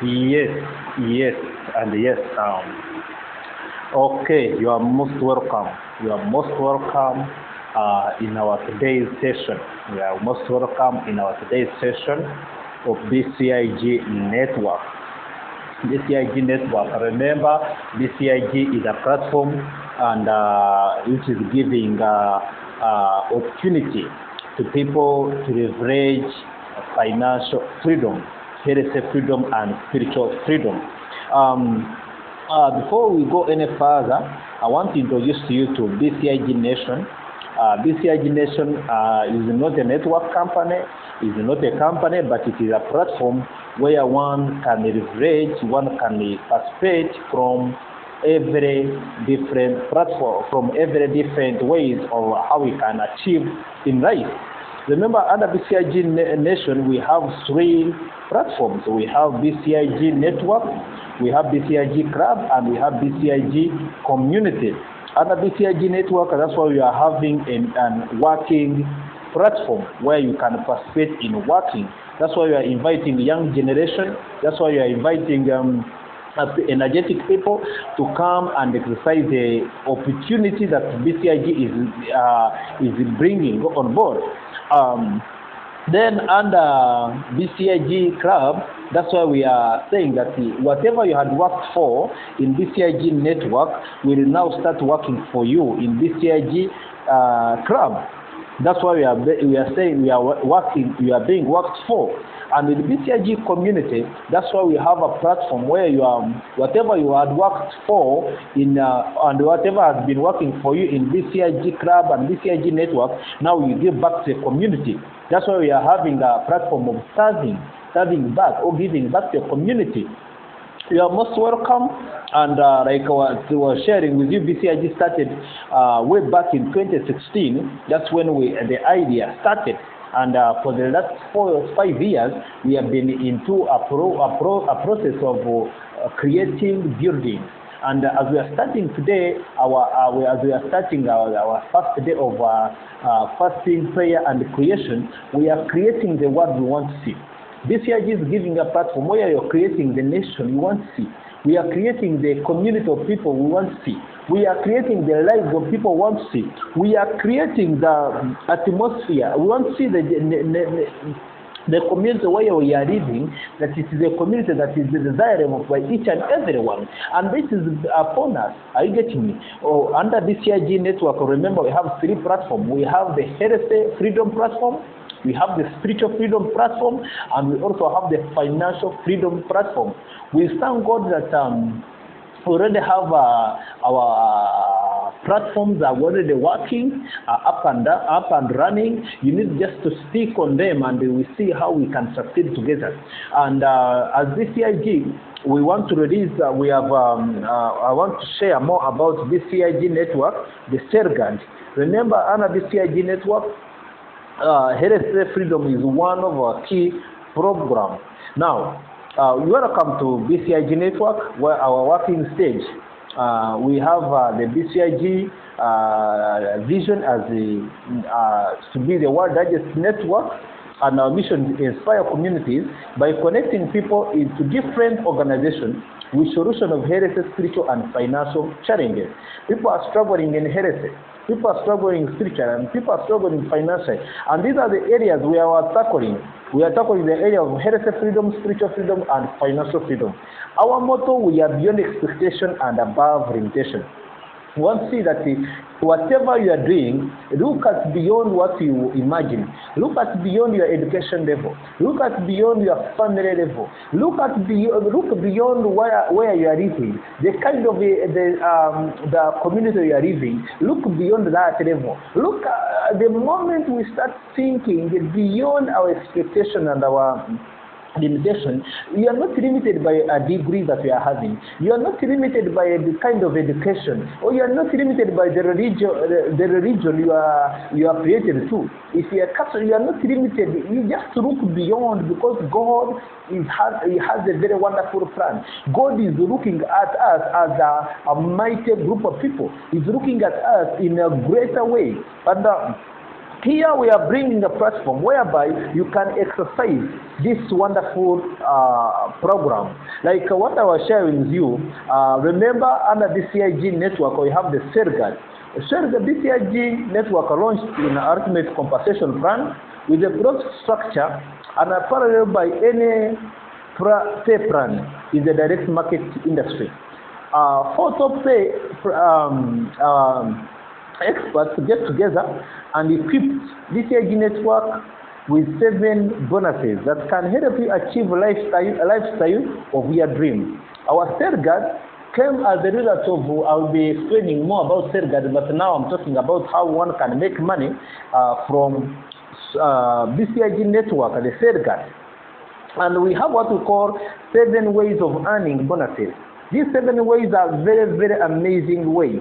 Yes, yes, and yes. Okay, you are most welcome. You are most welcome in our today's session. You are most welcome in our today's session of BCIG Network. BCIG Network. Remember, BCIG is a platform and which is giving opportunity to people to leverage financial freedom, health freedom, and spiritual freedom. Um, Before we go any further, I want to introduce to you to BCIG Nation. BCIG Nation is not a network company, is not a company, but it is a platform where one can leverage, one can participate from every different platform, from every different ways of how we can achieve in life. Remember, under BCIG Nation, we have three platforms. We have BCIG Network, we have BCIG Club, and we have BCIG Community. Under BCIG Network, that's why we are having a working platform where you can participate in working. That's why we are inviting young generation. That's why we are inviting energetic people to come and exercise the opportunity that BCIG is bringing on board. Then under BCIG Club, that's why we are saying that whatever you had worked for in BCIG Network will now start working for you in BCIG Club. That's why we are saying we are being worked for. And in the BCIG community, that's why we have a platform where you are whatever you had worked for in and whatever has been working for you in BCIG Club and BCIG Network, now you give back to the community. That's why we are having a platform of serving back or giving back to the community. You are most welcome, and like I was sharing with you, BCIG started way back in 2016. That's when the idea started, and for the last 4 or 5 years, we have been into a process of creating building. And as we are starting today, as we are starting our first day of fasting, prayer, and creation, we are creating the world we want to see. BCIG is giving a platform where you're creating the nation you want to see. We are creating the community of people we want to see. We are creating the lives of people we want to see. We are creating the atmosphere. We want to see the community where we are living, that it is a community that is desirable by each and everyone. And this is upon us. Are you getting me? Under BCIG Network, remember we have three platforms. We have the health freedom platform, we have the spiritual freedom platform, and we also have the financial freedom platform. We thank God that we already have our platforms are already working, up and running. You need just to stick on them, and we see how we can succeed together. And as BCIG, we want to release. I want to share more about BCIG Network, the Sergant. Remember, under BCIG Network, health freedom is one of our key programs. Now, you welcome to BCIG Network, where our working stage. We have the BCIG vision as to be the world largest network, and our mission to inspire communities by connecting people into different organizations with solution of health, spiritual, and financial challenges. People are struggling in health. People are struggling spiritually, and people are struggling financially. And these are the areas we are tackling. We are tackling the area of health freedom, spiritual freedom, and financial freedom. Our motto: we are beyond expectation and above limitation. We want to see that whatever you are doing, look at beyond what you imagine. Look at beyond your education level. Look at beyond your family level. Look beyond where you are living. The kind of the community you are living. Look beyond that level. Look the moment we start thinking beyond our expectation and our limitation, you are not limited by a degree that we are having. You are not limited by the kind of education, or you are not limited by the religion you are created to. If you are Catholic, you are not limited. You just look beyond, because God has a very wonderful plan. God is looking at us as a mighty group of people. He's looking at us in a greater way. And Here we are bringing a platform whereby you can exercise this wonderful program. Like what I was sharing with you, remember under the CIG network we have the SERGAD. The BCIG network launched in ultimate compensation plan with a broad structure and a parallel by any pay plan in the direct market industry. Four top pay experts get together and equip BCIG network with 7 bonuses that can help you achieve a lifestyle of your dream. Our SERGAD came as a result of, I'll be explaining more about SERGAD, but now I'm talking about how one can make money from BCIG network, the SERGAD. And we have what we call 7 ways of earning bonuses. These 7 ways are very, very amazing ways.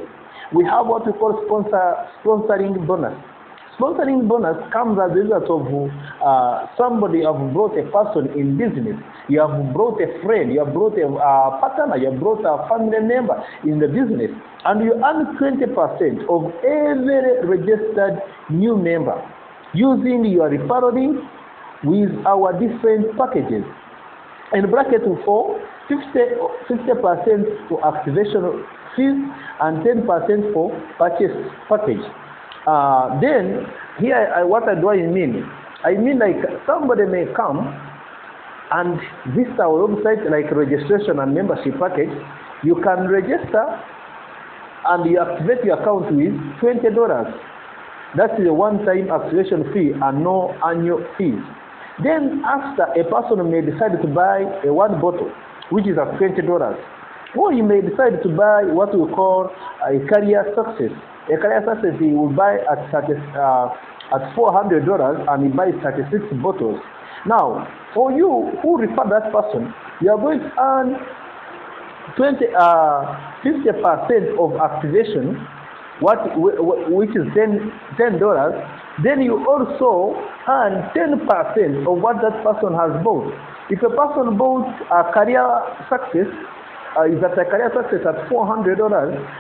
We have what we call sponsoring bonus. Sponsoring bonus comes as a result of somebody have brought a person in business. You have brought a friend, you have brought a partner, you have brought a family member in the business, and you earn 20% of every registered new member using your referral link with our different packages. In bracket 4, 50% for activation fees and 10% for purchase package. Then here what do I mean? I mean like somebody may come and visit our website like registration and membership package. You can register and you activate your account with $20. That is a one-time activation fee and no annual fees. Then after, a person may decide to buy a 1 bottle which is at $20, or you may decide to buy what we call a career success. A career success he will buy at $400 and he buys 36 bottles. Now, for you who refer that person, you are going to earn 50% of activation, which is $10. Then you also earn 10% of what that person has bought. If a person bought a career success, is that a career success at $400,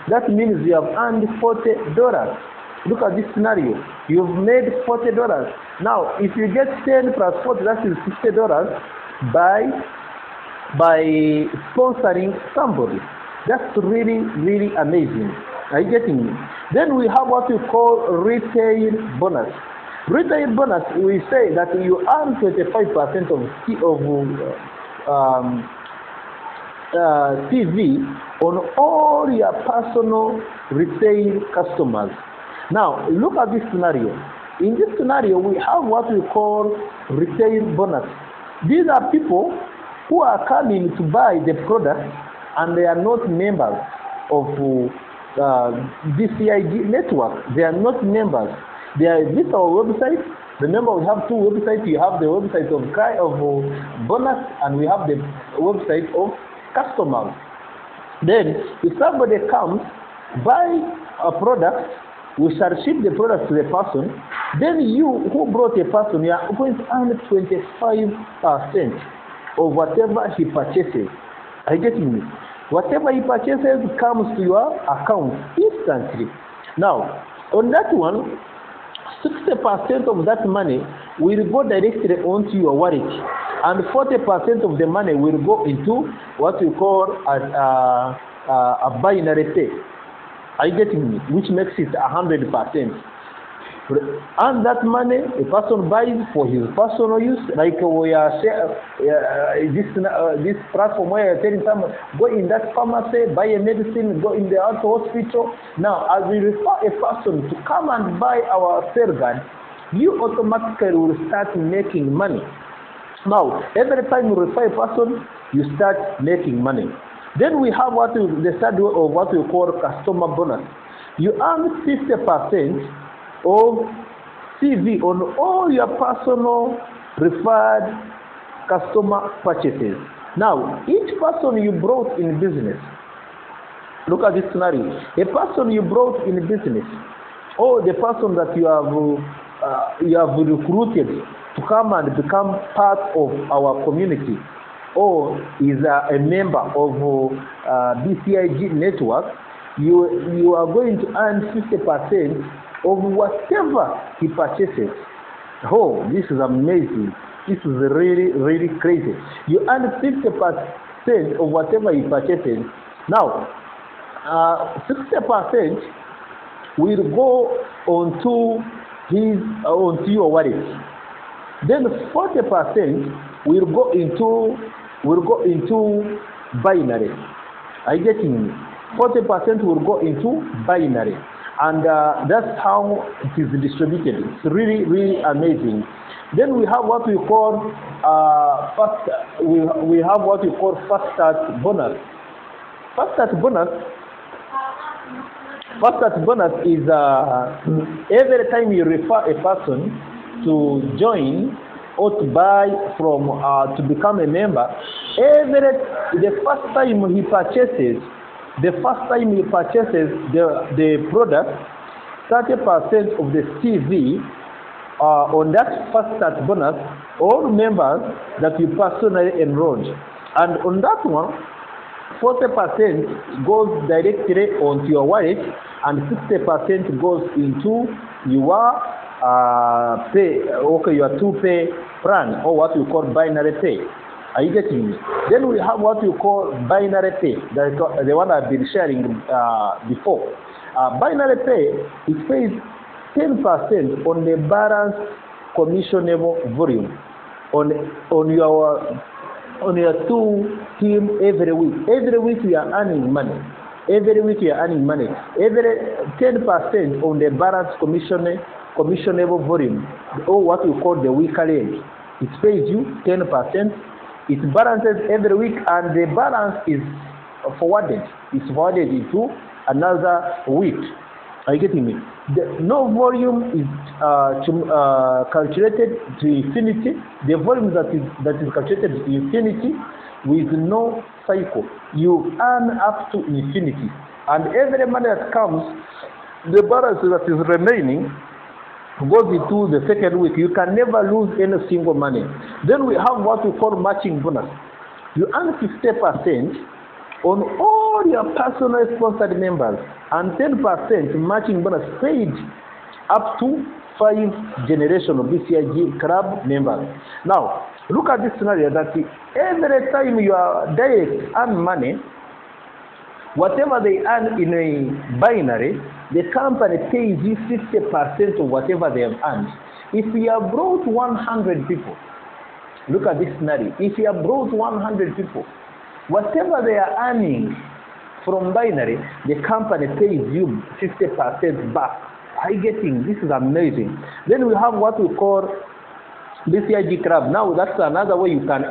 that means you have earned $40. Look at this scenario. You've made $40. Now, if you get 10 plus 40, that is $60 by sponsoring somebody. That's really, really amazing. Are you getting me? Then we have what we call retail bonus. Retail bonus, we say that you earn 25% of TV on all your personal retail customers. Now, look at this scenario. In this scenario, we have what we call retail bonus. These are people who are coming to buy the product and they are not members of BCIG network. They are not members. They are this our website. Remember, we have 2 websites. You have the website of bonus and we have the website of customers. Then, if somebody comes, buy a product, we shall ship the product to the person. Then you who brought a person, you are going to earn 25% of whatever he purchases. Are you getting me? Whatever he purchases comes to your account instantly. Now, on that one, 60% of that money will go directly onto your wallet, and 40% of the money will go into what we call a binary pay. Are you getting me? Which makes it 100%. And that money a person buys for his personal use, like we are this platform where you're telling someone, go in that pharmacy, buy a medicine, go in the hospital. Now, as we refer a person to come and buy our SERGAD, you automatically will start making money. Now, every time you refer a person, you start making money. Then we have the third way of what we call customer bonus. You earn 50% of CV on all your personal referred customer purchases. Now, each person you brought in business, look at this scenario. A person you brought in business, or the person that you have recruited to come and become part of our community, or is a member of BCIG network, you are going to earn 50% of whatever he purchases. Oh, this is amazing. This is really, really crazy. You earn 50% of whatever he purchases. Now, 60% will go onto your wallet. Then 40% will go into binary. Are you getting me? 40% will go into binary, and that's how it is distributed. It's really, really amazing. Then we have what we call we have what we call fast start bonus. Fast start bonus. Fast start bonus is every time you refer a person to join or to buy from to become a member, the first time he purchases the product, 30% of the CV on that first start bonus, all members that you personally enrolled, and on that one, 40% goes directly onto your wallet, and 60% goes into your your 2-pay plan, or what you call binary pay. Are you getting me? Then we have what you call binary pay, the one I've been sharing before. Binary pay, it pays 10% on the balance commissionable volume on your 2 team every week. Every week we are earning money. Every 10% on the balance commissionable volume, or what we call the weekly rate. It pays you 10%. It balances every week, and the balance is forwarded. It's forwarded into another week. Are you getting me? No volume is calculated to infinity. The volume that is calculated to infinity with no cycle. You earn up to infinity, and every money that comes, the balance that is remaining goes into the second week. You can never lose any single money. Then we have what we call matching bonus. You earn 50% on all your personal sponsored members, and 10% matching bonus paid up to 5 generation of BCIG club members. Now, look at this scenario that every time you are direct earn money, whatever they earn in a binary, the company pays you 50% of whatever they have earned. If you have brought 100 people, look at this scenario. If you have brought 100 people, whatever they are earning from binary, the company pays you 50% back. Are you getting? This is amazing. Then we have what we call BCIG club. Now that's another way you can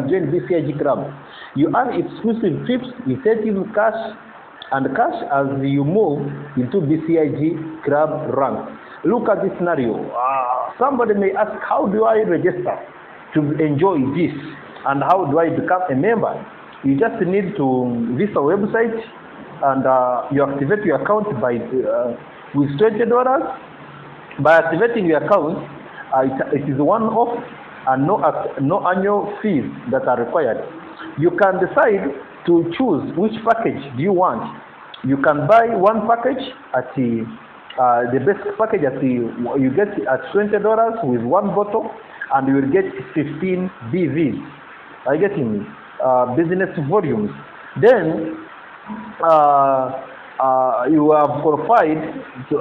join BCIG club. You earn exclusive trips, incentive cash as you move into BCIG club rank. Look at this scenario. Somebody may ask, how do I register to enjoy this, and how do I become a member? You just need to visit our website, and you activate your account with $20. By activating your account, it is one-off, and no annual fees that are required. You can decide to choose which package do you want. You can buy one package at the basic package you get at $20 with one bottle, and you will get 15 BVs. Are you getting me? Business volumes. Then you have qualified to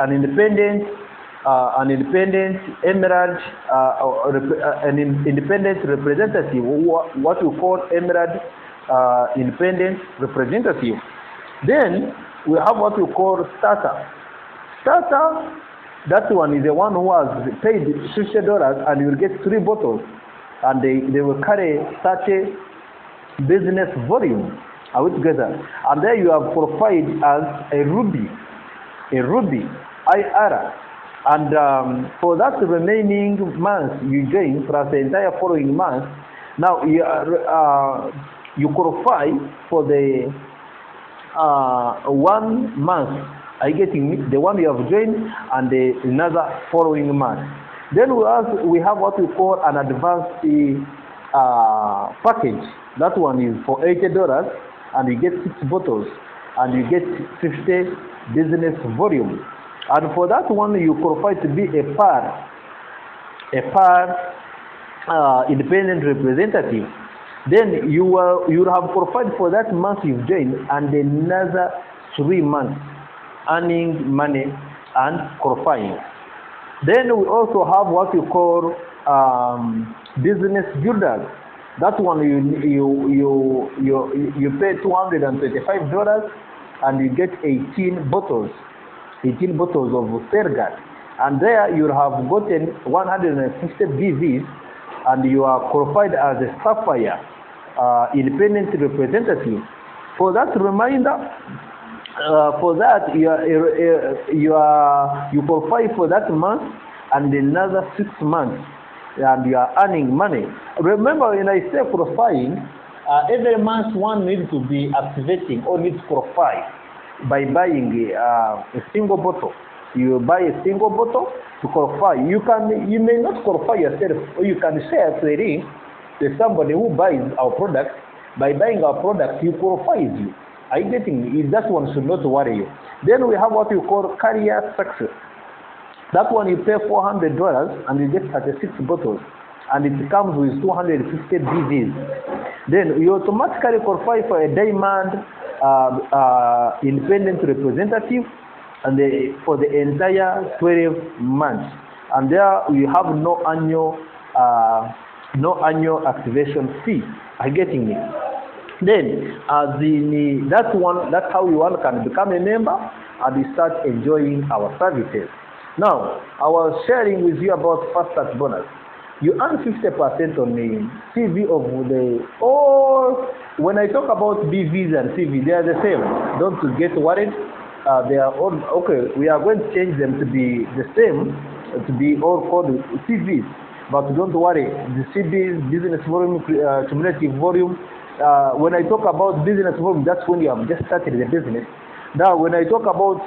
an independent emerald, an independent representative, what we call emerald independent representative. Then we have what we call starter. Starter, that one is the one who has paid $50, and you will get 3 bottles, and they will carry 30 business volume. Are we together? And there you have qualified as a Ruby IR. And for that remaining month you join, plus the entire following month, now you qualify for the 1 month. Are you getting me? The one you have joined, and another following month. Then we have what we call an advanced package. That one is for $80, and you get 6 bottles, and you get 50 business volume. And for that one, you qualify to be a par independent representative. Then you have qualified for that month you've joined and another 3 months earning money and qualifying. Then we also have what you call business builders. That one you pay $225 and you get 18 bottles of Sergat. And there you have gotten 150 BVs and you are qualified as a Sapphire independent representative. For that reminder, for that you qualify for that month and another 6 months, and you are earning money. Remember, when I say qualifying, every month one needs to be activating or needs to qualify by buying a single bottle. You buy a single bottle to qualify. You may not qualify yourself, or you can share a link to somebody who buys our product. By buying our product, you qualifies you. Are you getting me? That one should not worry you. Then we have what we call career success. That one you pay $400 and you get 36 bottles, and it comes with 250 BVs. Then you automatically qualify for a diamond independent representative, and for the entire 12 months. And there you have no annual activation fee. Are you getting me? Then that's how you can become a member and you start enjoying our services. Now, I was sharing with you about Fast Start bonus. You earn 50% on the CV of when I talk about BVs and CV, they are the same. Don't get worried. They are all okay. We are going to change them to be the same, to be all called CVs. But don't worry, the CVs, business volume, cumulative volume. When I talk about business volume, that's when you have just started the business. Now, when I talk about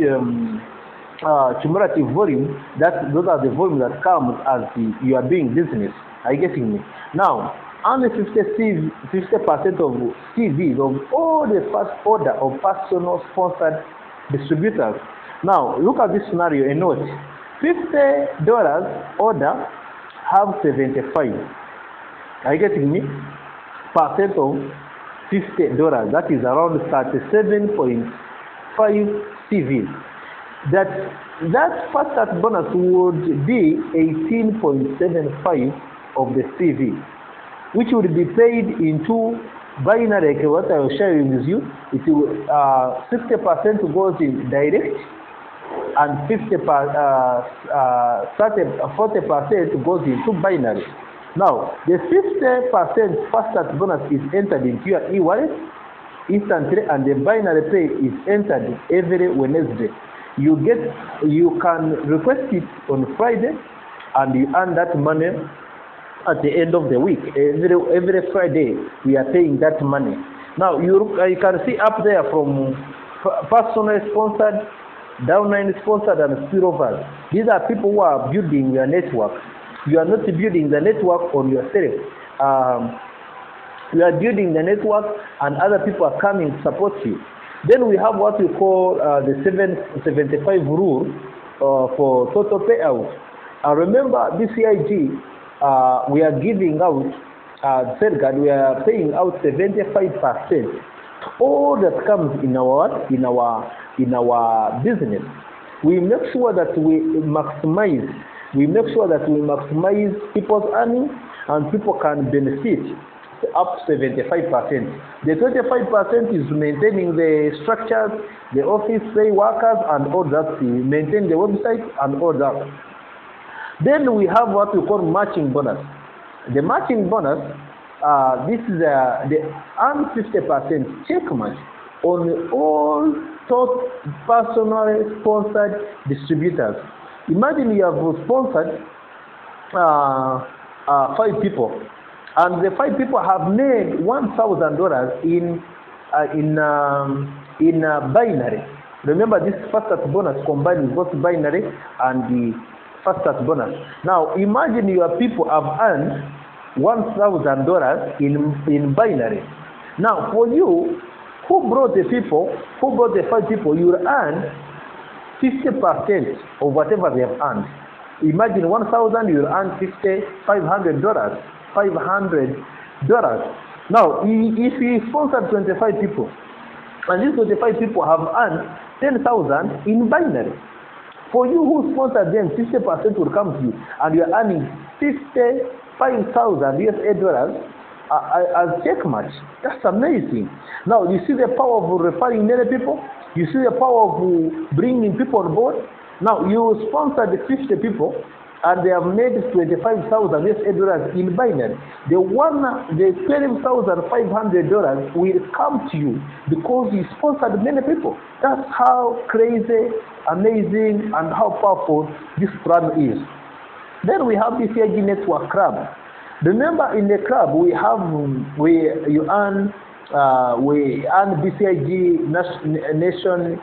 cumulative volume, those are the volumes that come as you are doing business. Are you getting me? Now, only 50% of CVs of all the first order of personal sponsored distributors. Now, look at this scenario and note, $50 order have 75. Are you getting me? Percent of $50. That is around 37.5 CVs. That Fast Start bonus would be 18.75 of the CV, which would be paid into binary, like what I was sharing with you. It will 60% goes in direct and 40% goes into binary. Now, the 50% Fast Start bonus is entered into your e-wallet instantly, and the binary pay is entered every Wednesday. You can request it on Friday, and you earn that money at the end of the week. Every Friday we are paying that money. Now you can see up there from personal sponsored, downline sponsored, and spillovers. These are people who are building your network. You are not building the network on yourself. You are building the network, and other people are coming to support you. Then we have what we call the 775 rule for total payout. Remember, BCIG, we are giving out, we are paying out 75%. All that comes in our business. We make sure that we maximize. People's earnings, and people can benefit up to 75%. The 25% is maintaining the structures, the office workers, and all that. Maintain the website and all that. Then we have what we call matching bonus. The matching bonus, this is the earn 50% check match on all top personal sponsored distributors. Imagine you have sponsored 5 people, and the 5 people have made $1,000 in binary. Remember, this Fast Start bonus combined with both binary and the Fast Start bonus. Now, imagine your people have earned $1,000 in binary. Now, for you, who brought the 5 people, you will earn 50% of whatever they have earned. Imagine 1,000, you'll earn $500. $500. Now, if you sponsor 25 people, and these 25 people have earned 10,000 in binary, for you who sponsored them, 50% will come to you, and you're earning 55,000 USA dollars as check match. That's amazing. Now, you see the power of referring many people. You see the power of bringing people on board. Now, you sponsored 50 people, and they have made 25,000 USA dollars in binary. The $12,500 will come to you because you sponsored many people. That's how crazy, amazing, and how powerful this plan is. Then we have BCIG Network Club. Remember, in the club we earn BCIG Nation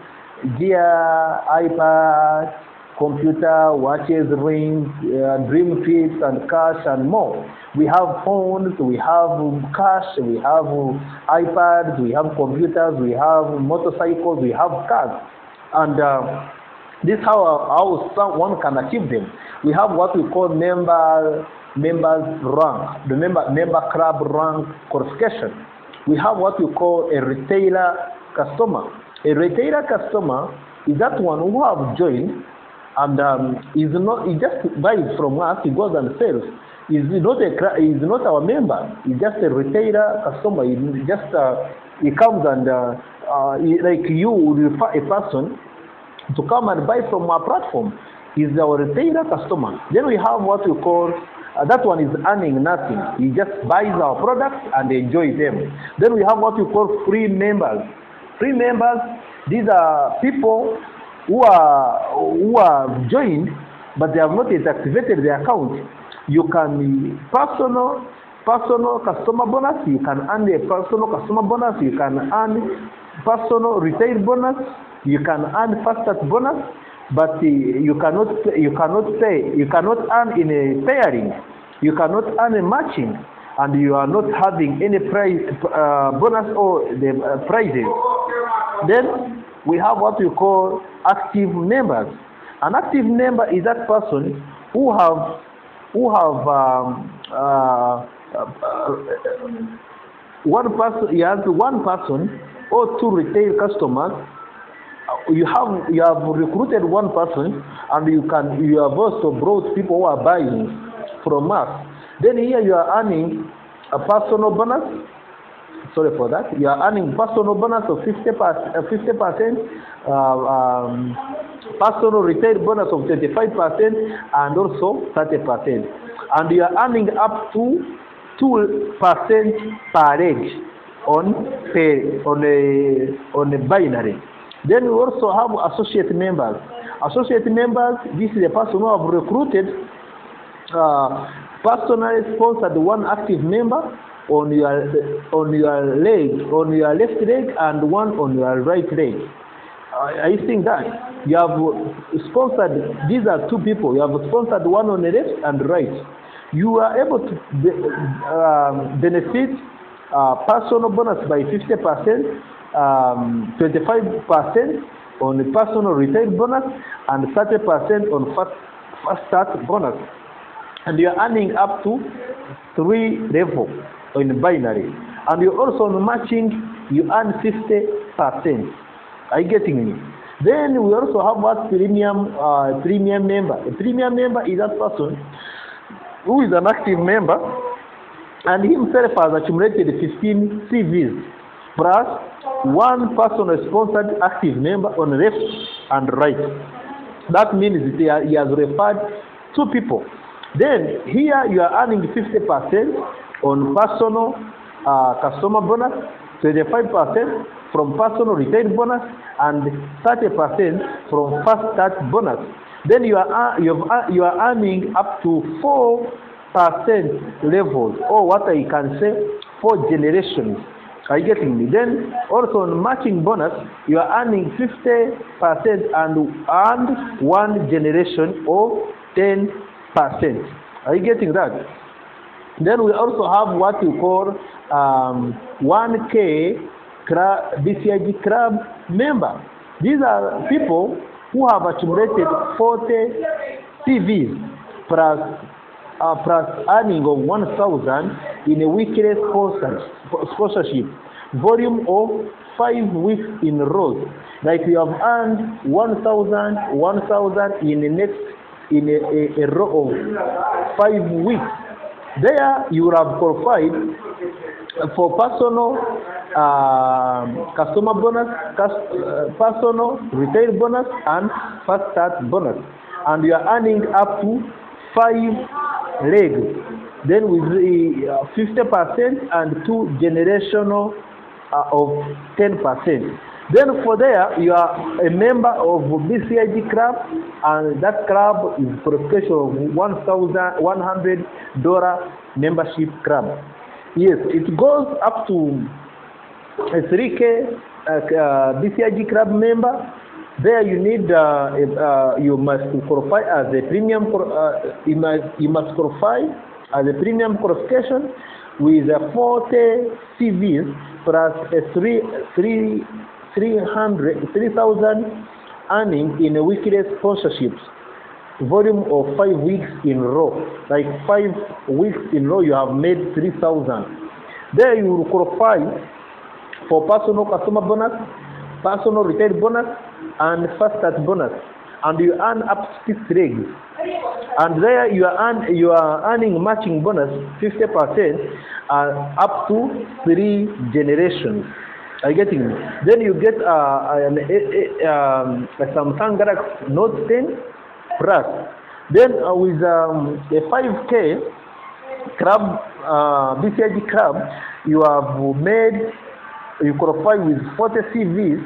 gear, iPad, computer, watches, rings, dream kits, and cash, and more. We have phones, we have cash, we have iPads, we have computers, we have motorcycles, we have cars. And this is how someone can achieve them. We have what we call members rank, the member club rank qualification. We have what we call a retailer customer. A retailer customer is that one who have joined and he just buys from us, he goes and sells. He's not our member. He's just a retailer customer. He comes and like you would refer a person to come and buy from our platform. He's our retailer customer. Then we have what we call that one is earning nothing. He just buys our products and enjoys them. Then we have what we call free members. Free members, these are people who are joined, but they have not yet activated their account. You can personal customer bonus. You can earn a personal customer bonus. You can earn personal retail bonus. You can earn fast start bonus. But you cannot earn in a pairing. You cannot earn a matching, and you are not having any prize bonus or the prizes. Then we have what we call active members. An active member is that person who have one person. He has one person or two retail customers. You have recruited one person, and you have also brought people who are buying from us. Then here you are earning a personal bonus. Sorry for that. You are earning personal bonus of 50%, personal retail bonus of 25%, and also 30%. And you are earning up to 2% per age on a binary. Then we also have associate members. Associate members, this is a person who have recruited, personally sponsored one active member on your left leg, and one on your right leg. I think that you have sponsored, these are two people, you have sponsored one on the left and right. You are able to benefit personal bonus by 50%, 25% on the personal retail bonus, and 30% on fast start bonus. And you are earning up to 3 levels in binary. And you also on matching, you earn 50%. Are you getting me? Then we also have what premium member. A premium member is that person who is an active member and himself has accumulated 15 CVs plus one person sponsored active member on the left and right. That means he has referred 2 people. Then here you are earning 50% on personal customer bonus, 25% from personal retail bonus, and 30% from fast start bonus. Then you are earning up to 4% levels, or what I can say, 4 generations. Are you getting me? Then also on matching bonus, you are earning 50% and 1 generation or 10%. Are you getting that? Then we also have what we call 1K BCIG Club member. These are people who have accumulated 40 CVs plus earning of 1,000 in a weekly sponsorship, volume of 5 weeks in a row. Like you have earned 1,000 in a row of 5 weeks. There you will have qualified for personal customer bonus, personal retail bonus, and fast start bonus, and you are earning up to 5 legs. Then with the 50% and 2 generational of 10%. Then for there, you are a member of BCIG club, and that club is qualification of $1,100 membership club. Yes, it goes up to a 3K BCIG club member. There you need you must qualify as a premium. You must qualify as a premium qualification with 40 CVs plus a 3,000 earning in a weekly sponsorships, volume of 5 weeks in a row. Like 5 weeks in a row, you have made 3,000. There you will qualify for personal customer bonus, personal retail bonus, and fast start bonus, and you earn up to 6 legs. And there you are earning matching bonus 50% up to 3 generations. Are you getting me? Then you get a Samsung Galaxy Note 10 Plus. Then with a 5K club, BCIG club, you qualify with 40 CVs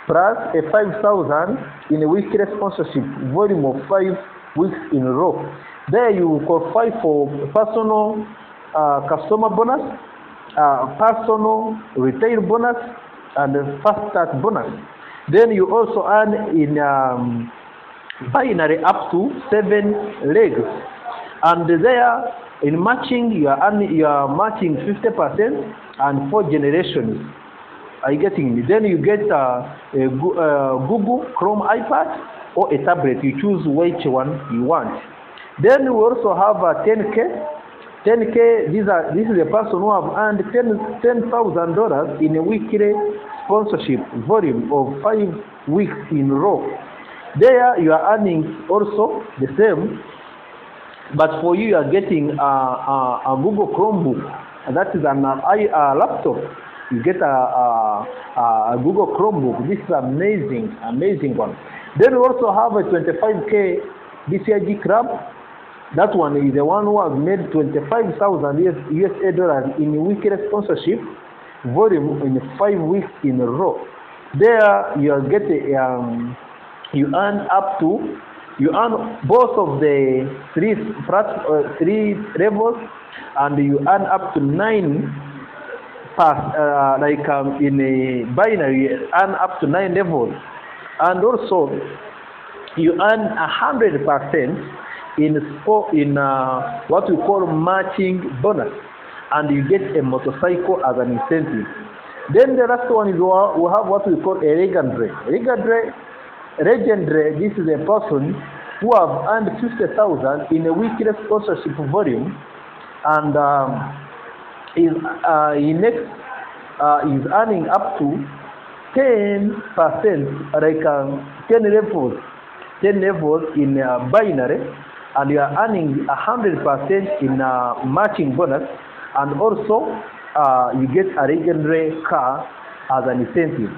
plus a 5,000 in a weekly sponsorship, volume of 5 weeks in a row. There you qualify for personal customer bonus, personal retail bonus, and fast start bonus. Then you also earn in binary up to 7 legs, and there in matching you are matching 50% and 4 generations. Are you getting me? Then you get a Google Chrome iPad or a tablet. You choose which one you want. Then we also have a 10K. 10K. This is a person who have earned $10,000 in a weekly sponsorship, volume of 5 weeks in a row. There you are earning also the same, but for you are getting a Google Chromebook, and that is a laptop. You get a Google Chromebook. This is amazing one. Then we also have a 25K BCIG club. That one is the one who has made 25,000 USA dollars in weekly sponsorship, volume in 5 weeks in a row. There you are getting you earn both of the three levels, and you earn up to 9 in a binary, you earn up to 9 levels, and also you earn 100% in what we call matching bonus, and you get a motorcycle as an incentive. Then the last one is we have what we call a legendary. This is a person who have earned 50,000 in a weekly sponsorship volume, and is earning up to 10%, like 10 levels in binary, and you are earning 100% in matching bonus, and also you get a legendary car as an incentive.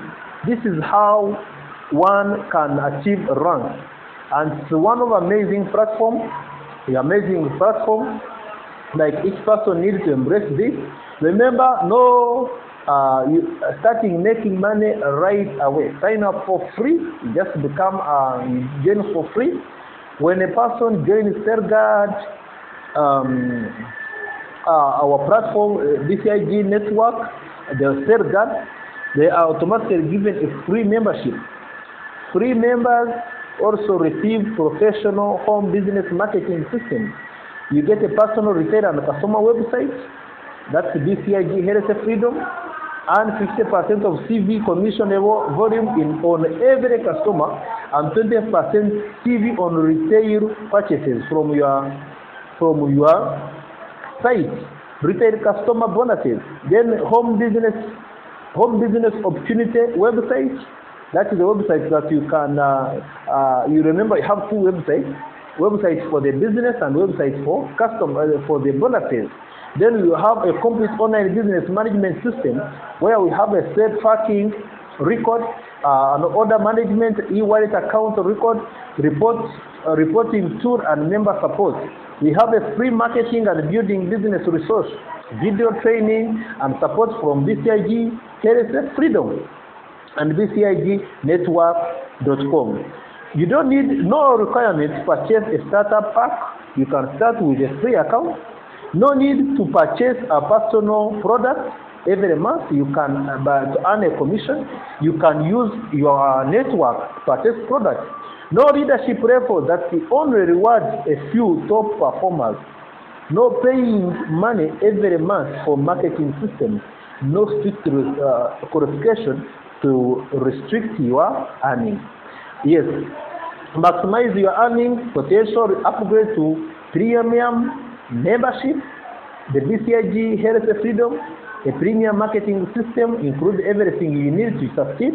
This is how one can achieve rank, and it's one of amazing platform. Like each person needs to embrace this. Remember, you starting making money right away. Sign up for free. You just become join for free. When a person joins Sergad, our platform, BCIG network, the Sergad, they are automatically given a free membership. Free members also receive professional home business marketing system. You get a personal retail and customer website. That's BCIG Health Freedom, and 50% of CV commission volume on every customer, and 20% TV on retail purchases from your site. Retail customer bonuses. Then home business opportunity website. That is the website that you can. You remember you have two websites. Website for the business and website for for the bonuses. Then you have a complete online business management system where we have a safe tracking record, an order management, e-wallet account record, reporting tool, and member support. We have a free marketing and building business resource, video training, and support from BCIG, KRSF Freedom, and BCIGnetwork.com. You don't need no requirement to purchase a startup pack. You can start with a free account. No need to purchase a personal product every month. You can, to earn a commission, you can use your network to purchase products. No leadership level that only rewards a few top performers. No paying money every month for marketing systems. No strict qualification to restrict your earnings. Yes, maximize your earning potential, upgrade to premium membership. The BCIG Health Freedom, a premium marketing system, includes everything you need to succeed.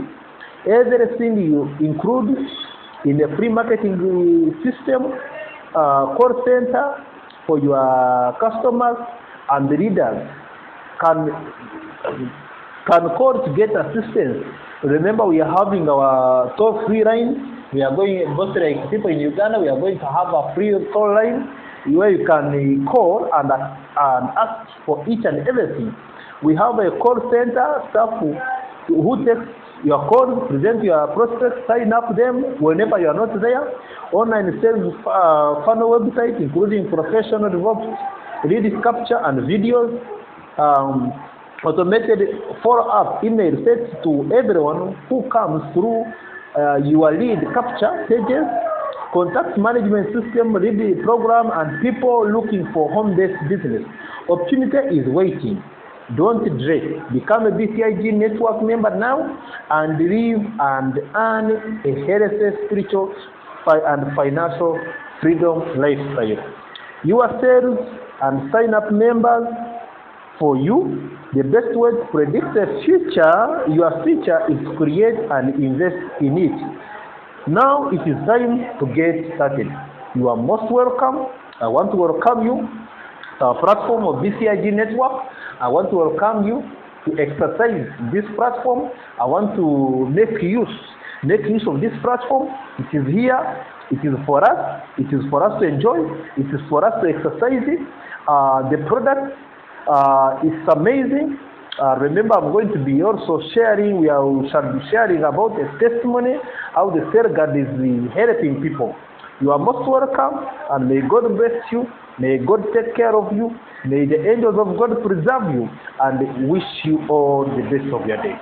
Everything you include in the free marketing system, call center for your customers and leaders can call to get assistance. Remember, we are having our toll-free line. We are going, both like people in Uganda, we are going to have a free call line where you can call and ask for each and everything. We have a call center staff who takes your call, present your prospects, sign up them whenever you are not there. Online sales funnel website, including professional developed lead capture and videos. Automated follow-up email sent to everyone who comes through your lead capture pages, contact management system, lead program, and people looking for home-based business. Opportunity is waiting. Don't delay. Become a BCIG network member now and live and earn a healthy, spiritual, and financial freedom lifestyle. Your sales and sign-up members for you. The best way to predict the future, your future, is to create and invest in it. Now it is time to get started. You are most welcome. I want to welcome you to our platform of BCIG Network. I want to welcome you to exercise this platform. I want to make use of this platform. It is here. It is for us. It is for us to enjoy. It is for us to exercise it. The product it's amazing. Remember, I'm going to be also sharing, we shall be sharing about a testimony, how the CellGuard is helping people. You are most welcome, and may God bless you. May God take care of you. May the angels of God preserve you, and wish you all the best of your day.